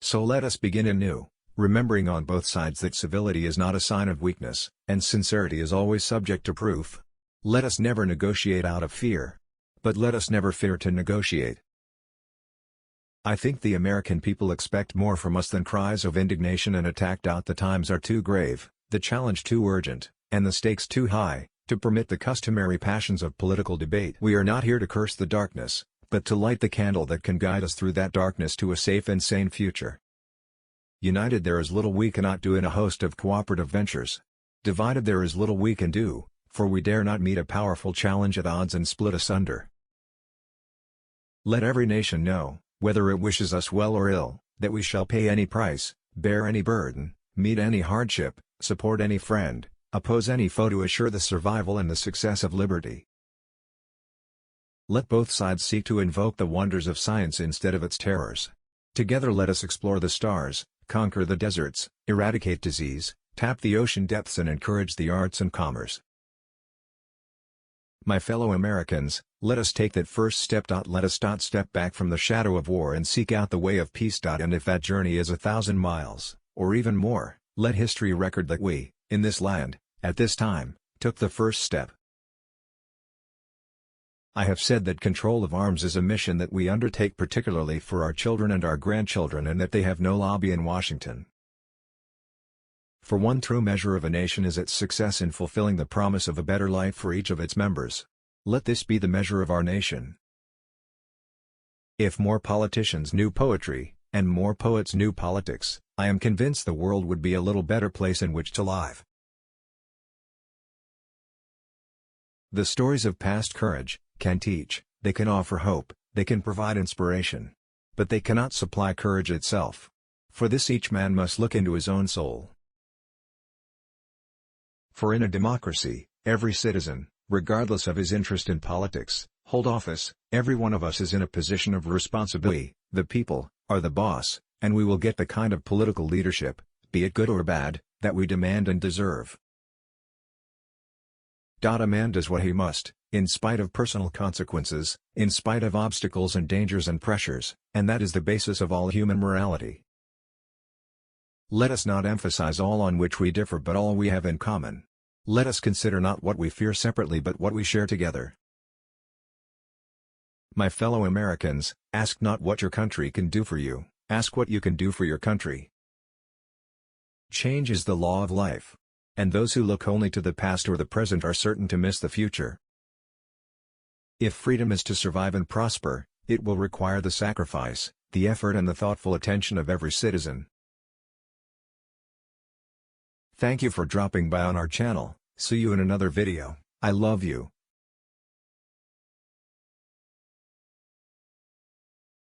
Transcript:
So let us begin anew, remembering on both sides that civility is not a sign of weakness, and sincerity is always subject to proof. Let us never negotiate out of fear. But let us never fear to negotiate. I think the American people expect more from us than cries of indignation and attack. The times are too grave, the challenge too urgent, and the stakes too high, to permit the customary passions of political debate. We are not here to curse the darkness, but to light the candle that can guide us through that darkness to a safe and sane future. United there is little we cannot do in a host of cooperative ventures. Divided there is little we can do, for we dare not meet a powerful challenge at odds and split asunder. Let every nation know, whether it wishes us well or ill, that we shall pay any price, bear any burden, meet any hardship, support any friend, oppose any foe to assure the survival and the success of liberty. Let both sides seek to invoke the wonders of science instead of its terrors. Together let us explore the stars, conquer the deserts, eradicate disease, tap the ocean depths and encourage the arts and commerce. My fellow Americans, let us take that first step. Let us step back from the shadow of war and seek out the way of peace. And if that journey is 1,000 miles, or even more, let history record that we, in this land, at this time, took the first step. I have said that control of arms is a mission that we undertake particularly for our children and our grandchildren, and that they have no lobby in Washington. For one true measure of a nation is its success in fulfilling the promise of a better life for each of its members. Let this be the measure of our nation. If more politicians knew poetry, and more poets knew politics, I am convinced the world would be a little better place in which to live. The stories of past courage can teach, they can offer hope, they can provide inspiration. But they cannot supply courage itself. For this each man must look into his own soul. For in a democracy, every citizen, regardless of his interest in politics, hold office, every one of us is in a position of responsibility. The people are the boss, and we will get the kind of political leadership, be it good or bad, that we demand and deserve. A man does what he must, in spite of personal consequences, in spite of obstacles and dangers and pressures, and that is the basis of all human morality. Let us not emphasize all on which we differ but all we have in common. Let us consider not what we fear separately but what we share together. My fellow Americans, ask not what your country can do for you, ask what you can do for your country. Change is the law of life. And those who look only to the past or the present are certain to miss the future. If freedom is to survive and prosper, it will require the sacrifice, the effort and the thoughtful attention of every citizen. Thank you for dropping by on our channel. See you in another video. I love you.